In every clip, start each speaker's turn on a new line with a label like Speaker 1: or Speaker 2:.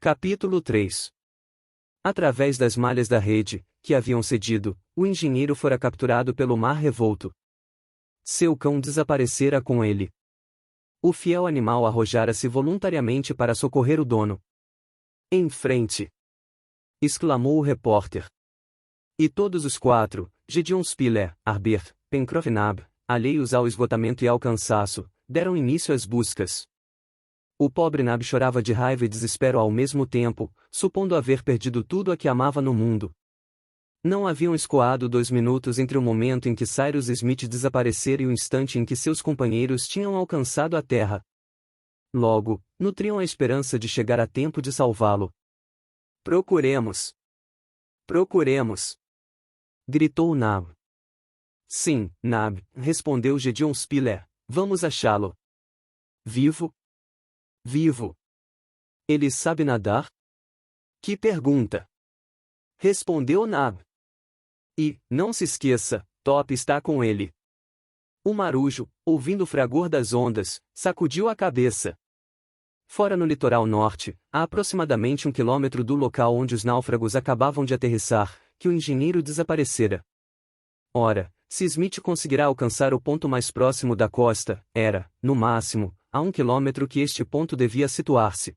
Speaker 1: Capítulo 3. Através das malhas da rede, que haviam cedido, o engenheiro fora capturado pelo mar revolto. Seu cão desaparecera com ele. O fiel animal arrojara-se voluntariamente para socorrer o dono. Em frente! Exclamou o repórter. E todos os quatro, Gideon Spiller, Harbert, Pencroff e Nab, alheios ao esgotamento e ao cansaço, deram início às buscas. O pobre Nab chorava de raiva e desespero ao mesmo tempo, supondo haver perdido tudo a que amava no mundo. Não haviam escoado 2 minutos entre o momento em que Cyrus Smith desaparecera e o instante em que seus companheiros tinham alcançado a terra. Logo, nutriam a esperança de chegar a tempo de salvá-lo. Procuremos! Procuremos! Gritou Nab. Sim, Nab, respondeu Gideon Spiller, vamos achá-lo. Vivo? Vivo. Ele sabe nadar? Que pergunta! Respondeu Nab. E, não se esqueça, Top está com ele. O marujo, ouvindo o fragor das ondas, sacudiu a cabeça. Fora no litoral norte, a aproximadamente 1 quilômetro do local onde os náufragos acabavam de aterrissar, que o engenheiro desaparecera. Ora, se Smith conseguirá alcançar o ponto mais próximo da costa, era, no máximo, a 1 quilômetro que este ponto devia situar-se.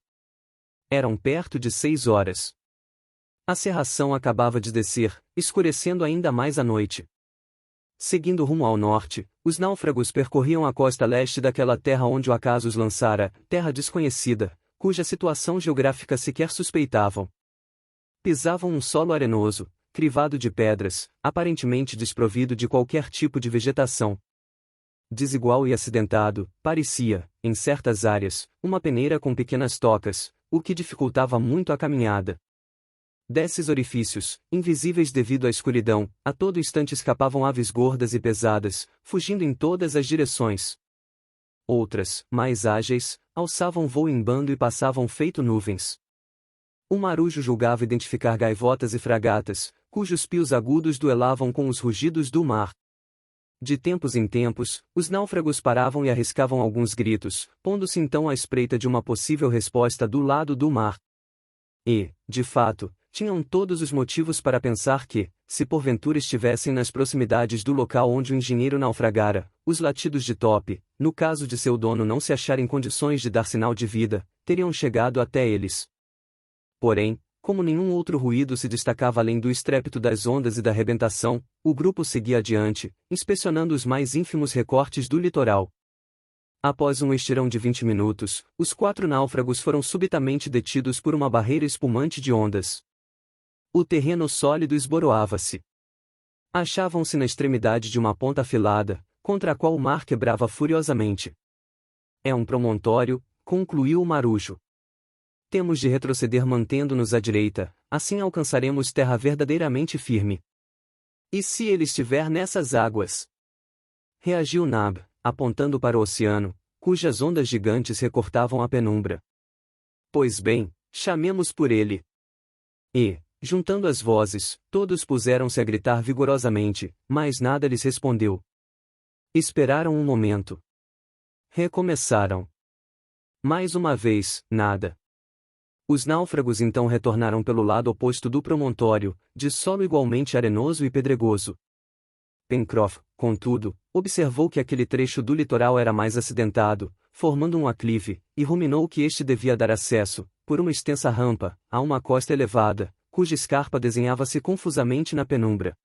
Speaker 1: Eram perto de 6 horas. A cerração acabava de descer, escurecendo ainda mais a noite. Seguindo rumo ao norte, os náufragos percorriam a costa leste daquela terra onde o acaso os lançara, terra desconhecida, cuja situação geográfica sequer suspeitavam. Pisavam um solo arenoso, crivado de pedras, aparentemente desprovido de qualquer tipo de vegetação. Desigual e acidentado, parecia, em certas áreas, uma peneira com pequenas tocas, o que dificultava muito a caminhada. Desses orifícios, invisíveis devido à escuridão, a todo instante escapavam aves gordas e pesadas, fugindo em todas as direções. Outras, mais ágeis, alçavam voo em bando e passavam feito nuvens. O marujo julgava identificar gaivotas e fragatas, cujos pios agudos duelavam com os rugidos do mar. De tempos em tempos, os náufragos paravam e arriscavam alguns gritos, pondo-se então à espreita de uma possível resposta do lado do mar. E, de fato, tinham todos os motivos para pensar que, se porventura estivessem nas proximidades do local onde o engenheiro naufragara, os latidos de Top, no caso de seu dono não se achar em condições de dar sinal de vida, teriam chegado até eles. Porém, como nenhum outro ruído se destacava além do estrépito das ondas e da rebentação, o grupo seguia adiante, inspecionando os mais ínfimos recortes do litoral. Após um estirão de 20 minutos, os 4 náufragos foram subitamente detidos por uma barreira espumante de ondas. O terreno sólido esboroava-se. Achavam-se na extremidade de uma ponta afilada, contra a qual o mar quebrava furiosamente. É um promontório, concluiu o marujo. Temos de retroceder mantendo-nos à direita, assim alcançaremos terra verdadeiramente firme. E se ele estiver nessas águas? Reagiu Nab, apontando para o oceano, cujas ondas gigantes recortavam a penumbra. Pois bem, chamemos por ele. E, juntando as vozes, todos puseram-se a gritar vigorosamente, mas nada lhes respondeu. Esperaram um momento. Recomeçaram. Mais uma vez, nada. Os náufragos então retornaram pelo lado oposto do promontório, de solo igualmente arenoso e pedregoso. Pencroff, contudo, observou que aquele trecho do litoral era mais acidentado, formando um aclive, e ruminou que este devia dar acesso, por uma extensa rampa, a uma costa elevada, cuja escarpa desenhava-se confusamente na penumbra.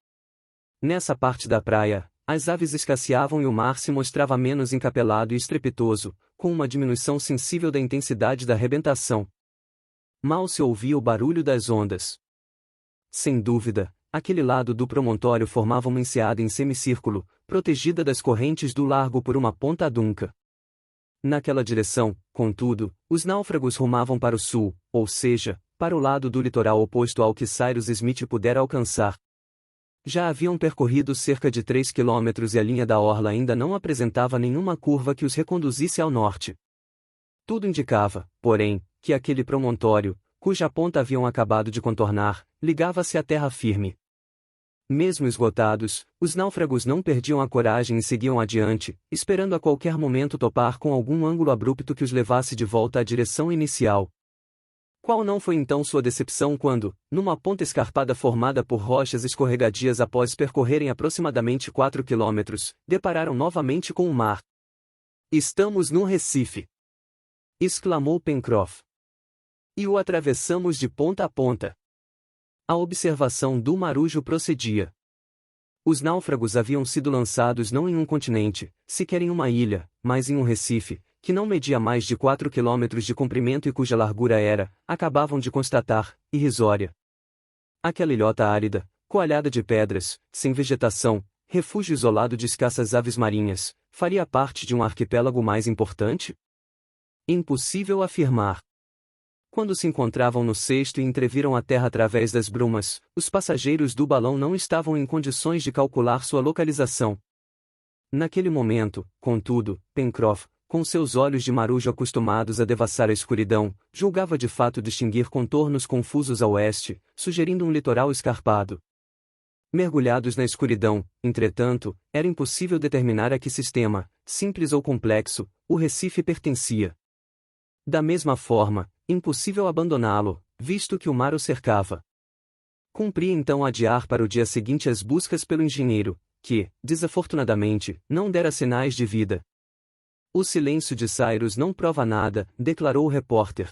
Speaker 1: Nessa parte da praia, as aves escasseavam e o mar se mostrava menos encapelado e estrepitoso, com uma diminuição sensível da intensidade da rebentação. Mal se ouvia o barulho das ondas. Sem dúvida, aquele lado do promontório formava uma enseada em semicírculo, protegida das correntes do largo por uma ponta adunca. Naquela direção, contudo, os náufragos rumavam para o sul, ou seja, para o lado do litoral oposto ao que Cyrus Smith pudera alcançar. Já haviam percorrido cerca de 3 quilômetros e a linha da orla ainda não apresentava nenhuma curva que os reconduzisse ao norte. Tudo indicava, porém, que aquele promontório, cuja ponta haviam acabado de contornar, ligava-se à terra firme. Mesmo esgotados, os náufragos não perdiam a coragem e seguiam adiante, esperando a qualquer momento topar com algum ângulo abrupto que os levasse de volta à direção inicial. Qual não foi então sua decepção quando, numa ponta escarpada formada por rochas escorregadias após percorrerem aproximadamente 4 quilômetros, depararam novamente com o mar. "Estamos num Recife!" exclamou Pencroff. "E o atravessamos de ponta a ponta." A observação do marujo procedia. Os náufragos haviam sido lançados não em um continente, sequer em uma ilha, mas em um Recife, que não media mais de 4 quilômetros de comprimento e cuja largura era, acabavam de constatar, irrisória. Aquela ilhota árida, coalhada de pedras, sem vegetação, refúgio isolado de escassas aves marinhas, faria parte de um arquipélago mais importante? Impossível afirmar. Quando se encontravam no cesto e entreviram a terra através das brumas, os passageiros do balão não estavam em condições de calcular sua localização. Naquele momento, contudo, Pencroff, com seus olhos de marujo acostumados a devassar a escuridão, julgava de fato distinguir contornos confusos a oeste, sugerindo um litoral escarpado. Mergulhados na escuridão, entretanto, era impossível determinar a que sistema, simples ou complexo, o Recife pertencia. Da mesma forma, impossível abandoná-lo, visto que o mar o cercava. Cumpria então adiar para o dia seguinte as buscas pelo engenheiro, que, desafortunadamente, não dera sinais de vida. "O silêncio de Cyrus não prova nada", declarou o repórter.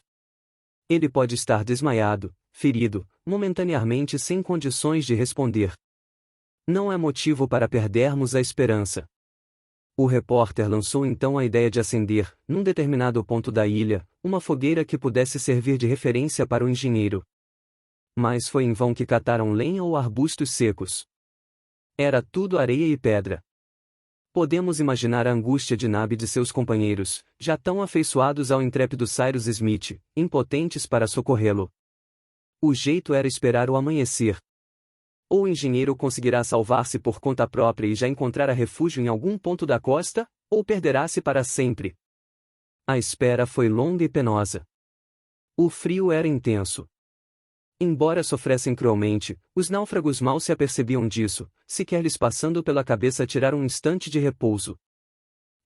Speaker 1: "Ele pode estar desmaiado, ferido, momentaneamente sem condições de responder. Não é motivo para perdermos a esperança." O repórter lançou então a ideia de acender, num determinado ponto da ilha, uma fogueira que pudesse servir de referência para o engenheiro. Mas foi em vão que cataram lenha ou arbustos secos. Era tudo areia e pedra. Podemos imaginar a angústia de Nab e de seus companheiros, já tão afeiçoados ao intrépido Cyrus Smith, impotentes para socorrê-lo. O jeito era esperar o amanhecer. Ou o engenheiro conseguirá salvar-se por conta própria e já encontrará refúgio em algum ponto da costa, ou perderá-se para sempre. A espera foi longa e penosa. O frio era intenso. Embora sofressem cruelmente, os náufragos mal se apercebiam disso, sequer lhes passando pela cabeça tirar um instante de repouso.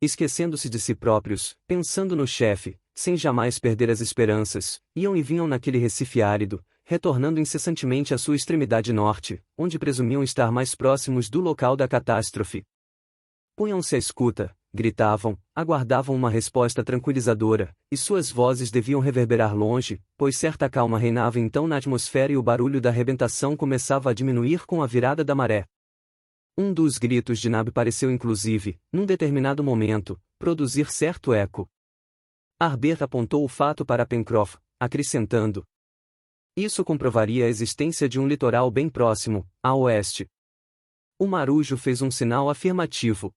Speaker 1: Esquecendo-se de si próprios, pensando no chefe, sem jamais perder as esperanças, iam e vinham naquele Recife árido, retornando incessantemente à sua extremidade norte, onde presumiam estar mais próximos do local da catástrofe. Punham-se à escuta, gritavam, aguardavam uma resposta tranquilizadora, e suas vozes deviam reverberar longe, pois certa calma reinava então na atmosfera e o barulho da arrebentação começava a diminuir com a virada da maré. Um dos gritos de Nab pareceu inclusive, num determinado momento, produzir certo eco. Harbert apontou o fato para Pencroff, acrescentando: "Isso comprovaria a existência de um litoral bem próximo, a oeste." O marujo fez um sinal afirmativo.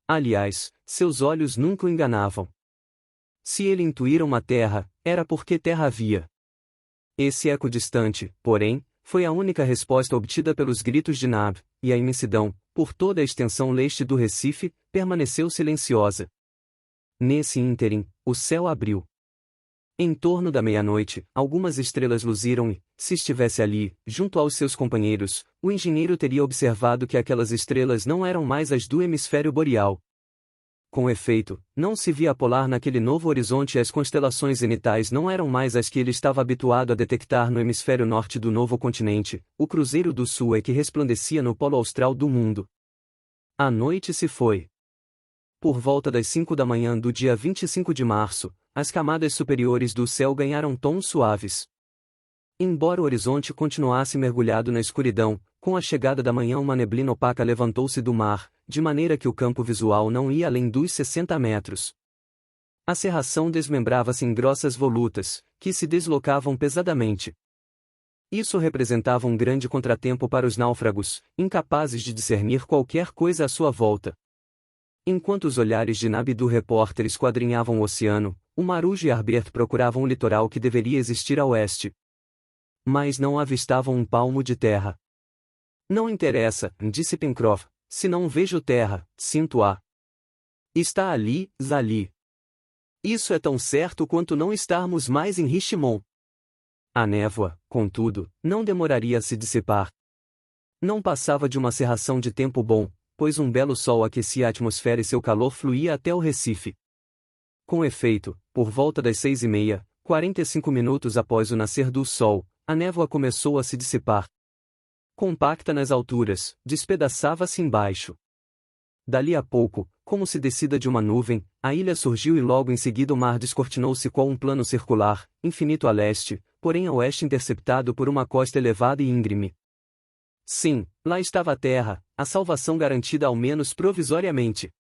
Speaker 1: Aliás, seus olhos nunca o enganavam. Se ele intuíra uma terra, era porque terra havia. Esse eco distante, porém, foi a única resposta obtida pelos gritos de Nab, e a imensidão, por toda a extensão leste do Recife, permaneceu silenciosa. Nesse ínterim, o céu abriu. Em torno da meia-noite, algumas estrelas luziram e, se estivesse ali, junto aos seus companheiros, o engenheiro teria observado que aquelas estrelas não eram mais as do hemisfério boreal. Com efeito, não se via polar naquele novo horizonte e as constelações zenitais não eram mais as que ele estava habituado a detectar no hemisfério norte do novo continente, o Cruzeiro do Sul é que resplandecia no polo austral do mundo. A noite se foi. Por volta das 5 da manhã do dia 25 de março, as camadas superiores do céu ganharam tons suaves. Embora o horizonte continuasse mergulhado na escuridão, com a chegada da manhã uma neblina opaca levantou-se do mar, de maneira que o campo visual não ia além dos 60 metros. A cerração desmembrava-se em grossas volutas, que se deslocavam pesadamente. Isso representava um grande contratempo para os náufragos, incapazes de discernir qualquer coisa à sua volta. Enquanto os olhares de Nab e do repórter esquadrinhavam o oceano, o marujo e Harbert procuravam o litoral que deveria existir a oeste. Mas não avistavam um palmo de terra. "Não interessa", disse Pencroff, "se não vejo terra, sinto-a. Está ali, ali. Isso é tão certo quanto não estarmos mais em Richmond." A névoa, contudo, não demoraria a se dissipar. Não passava de uma cerração de tempo bom, pois um belo sol aquecia a atmosfera e seu calor fluía até o Recife. Com efeito, por volta das 6h30, 45 minutos após o nascer do sol, a névoa começou a se dissipar. Compacta nas alturas, despedaçava-se embaixo. Dali a pouco, como se descida de uma nuvem, a ilha surgiu e logo em seguida o mar descortinou-se qual um plano circular, infinito a leste, porém a oeste interceptado por uma costa elevada e íngreme. Sim, lá estava a terra, a salvação garantida ao menos provisoriamente.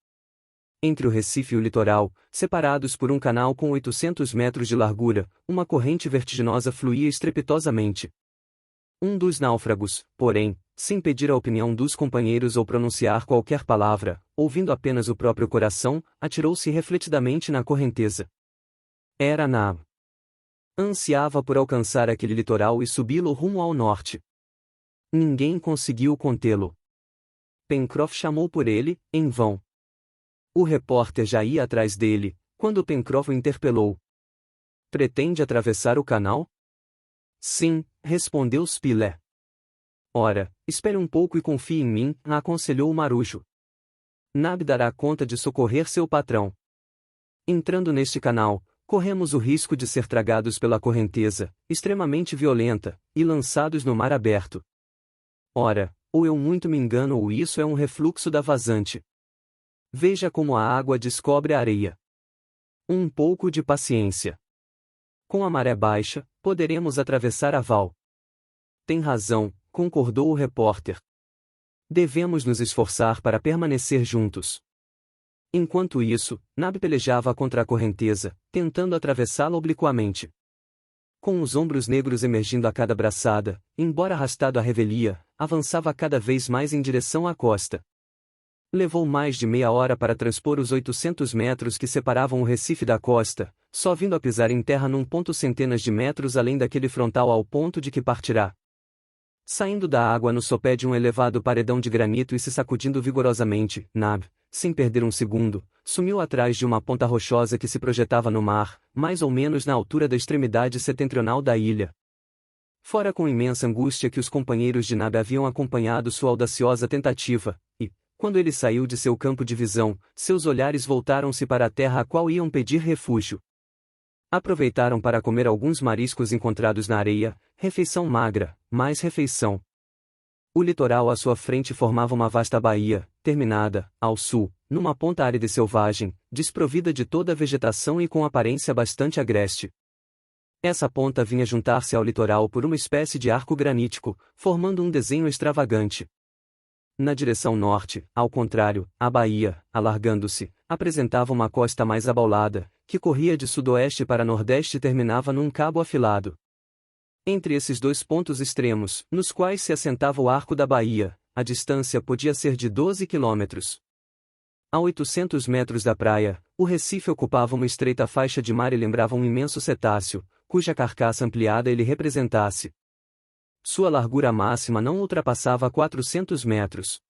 Speaker 1: Entre o Recife e o litoral, separados por um canal com 800 metros de largura, uma corrente vertiginosa fluía estrepitosamente. Um dos náufragos, porém, sem pedir a opinião dos companheiros ou pronunciar qualquer palavra, ouvindo apenas o próprio coração, atirou-se refletidamente na correnteza. Era Nab. Ansiava por alcançar aquele litoral e subi-lo rumo ao norte. Ninguém conseguiu contê-lo. Pencroff chamou por ele, em vão. O repórter já ia atrás dele, quando Pencroff o interpelou. Pretende atravessar o canal? Sim, respondeu Spilett. Ora, espere um pouco e confie em mim, aconselhou o marujo. Nab dará conta de socorrer seu patrão. Entrando neste canal, corremos o risco de ser tragados pela correnteza, extremamente violenta, e lançados no mar aberto. Ora, ou eu muito me engano ou isso é um refluxo da vazante. Veja como a água descobre a areia. Um pouco de paciência. Com a maré baixa, poderemos atravessar a val. Tem razão, concordou o repórter. Devemos nos esforçar para permanecer juntos. Enquanto isso, Nab pelejava contra a correnteza, tentando atravessá-la obliquamente. Com os ombros negros emergindo a cada braçada, embora arrastado à revelia, avançava cada vez mais em direção à costa. Levou mais de meia hora para transpor os 800 metros que separavam o Recife da costa, só vindo a pisar em terra num ponto centenas de metros além daquele frontal ao ponto de que partirá. Saindo da água no sopé de um elevado paredão de granito e se sacudindo vigorosamente, Nab, sem perder um segundo, sumiu atrás de uma ponta rochosa que se projetava no mar, mais ou menos na altura da extremidade setentrional da ilha. Fora com imensa angústia que os companheiros de Nab haviam acompanhado sua audaciosa tentativa, e, quando ele saiu de seu campo de visão, seus olhares voltaram-se para a terra a qual iam pedir refúgio. Aproveitaram para comer alguns mariscos encontrados na areia, refeição magra, mais refeição. O litoral à sua frente formava uma vasta baía, terminada, ao sul, numa ponta árida e selvagem, desprovida de toda a vegetação e com aparência bastante agreste. Essa ponta vinha juntar-se ao litoral por uma espécie de arco granítico, formando um desenho extravagante. Na direção norte, ao contrário, a baía, alargando-se, apresentava uma costa mais abaulada, que corria de sudoeste para nordeste e terminava num cabo afilado. Entre esses dois pontos extremos, nos quais se assentava o arco da baía, a distância podia ser de 12 quilômetros. A 800 metros da praia, o Recife ocupava uma estreita faixa de mar e lembrava um imenso cetáceo, cuja carcaça ampliada ele representasse. Sua largura máxima não ultrapassava 400 metros.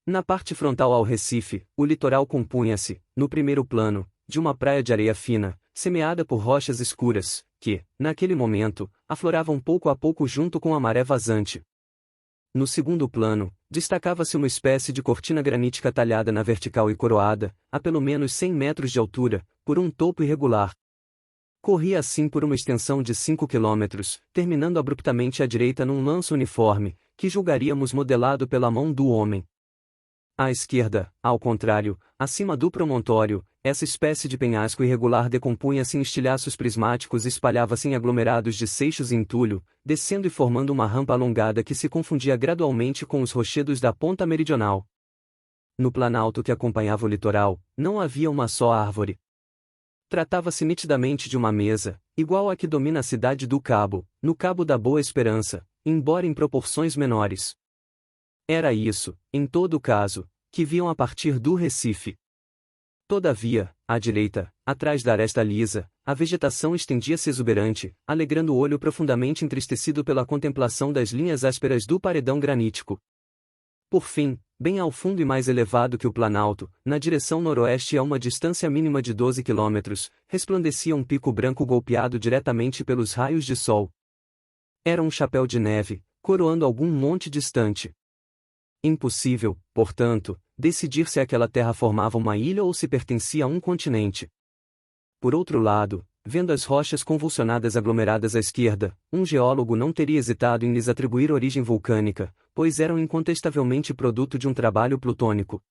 Speaker 1: Na parte frontal ao Recife, o litoral compunha-se, no primeiro plano, de uma praia de areia fina, semeada por rochas escuras, que, naquele momento, afloravam pouco a pouco junto com a maré vazante. No segundo plano, destacava-se uma espécie de cortina granítica talhada na vertical e coroada, a pelo menos 100 metros de altura, por um topo irregular. Corria assim por uma extensão de 5 quilômetros, terminando abruptamente à direita num lanço uniforme, que julgaríamos modelado pela mão do homem. À esquerda, ao contrário, acima do promontório, essa espécie de penhasco irregular decompunha-se em estilhaços prismáticos e espalhava-se em aglomerados de seixos e entulho, descendo e formando uma rampa alongada que se confundia gradualmente com os rochedos da ponta meridional. No planalto que acompanhava o litoral, não havia uma só árvore. Tratava-se nitidamente de uma mesa, igual à que domina a cidade do Cabo, no Cabo da Boa Esperança, embora em proporções menores. Era isso, em todo caso, que viam a partir do Recife. Todavia, à direita, atrás da aresta lisa, a vegetação estendia-se exuberante, alegrando o olho profundamente entristecido pela contemplação das linhas ásperas do paredão granítico. Por fim, bem ao fundo e mais elevado que o planalto, na direção noroeste a uma distância mínima de 12 quilômetros, resplandecia um pico branco golpeado diretamente pelos raios de sol. Era um chapéu de neve, coroando algum monte distante. Impossível, portanto, decidir se aquela terra formava uma ilha ou se pertencia a um continente. Por outro lado, vendo as rochas convulsionadas aglomeradas à esquerda, um geólogo não teria hesitado em lhes atribuir origem vulcânica, pois eram incontestavelmente produto de um trabalho plutônico.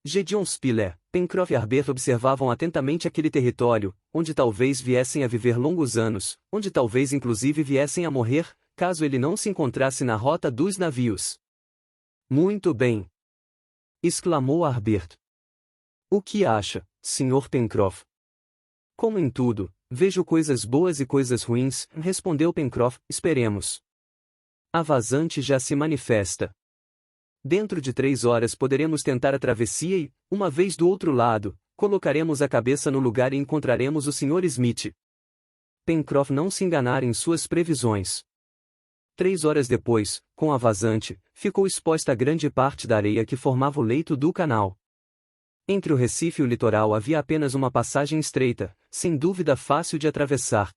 Speaker 1: Gideon Spiller, Pencroff e Harbert observavam atentamente aquele território, onde talvez viessem a viver longos anos, onde talvez inclusive viessem a morrer, caso ele não se encontrasse na rota dos navios. Muito bem! Exclamou Harbert. O que acha, Sr. Pencroff? Como em tudo, vejo coisas boas e coisas ruins, respondeu Pencroff, esperemos. A vazante já se manifesta. Dentro de 3 horas poderemos tentar a travessia e, uma vez do outro lado, colocaremos a cabeça no lugar e encontraremos o Sr. Smith. Pencroff não se enganara em suas previsões. 3 horas depois, com a vazante, ficou exposta grande parte da areia que formava o leito do canal. Entre o Recife e o litoral havia apenas uma passagem estreita, sem dúvida fácil de atravessar.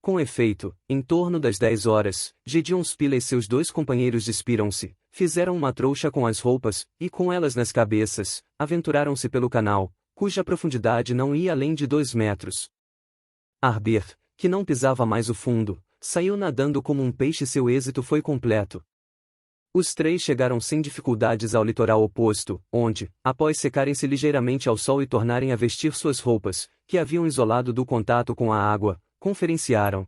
Speaker 1: Com efeito, em torno das 10 horas, Gideon Spilett e seus 2 companheiros despiram-se, fizeram uma trouxa com as roupas, e com elas nas cabeças, aventuraram-se pelo canal, cuja profundidade não ia além de 2 metros. Harbert, que não pisava mais o fundo, saiu nadando como um peixe e seu êxito foi completo. Os 3 chegaram sem dificuldades ao litoral oposto, onde, após secarem-se ligeiramente ao sol e tornarem a vestir suas roupas, que haviam isolado do contato com a água, conferenciaram.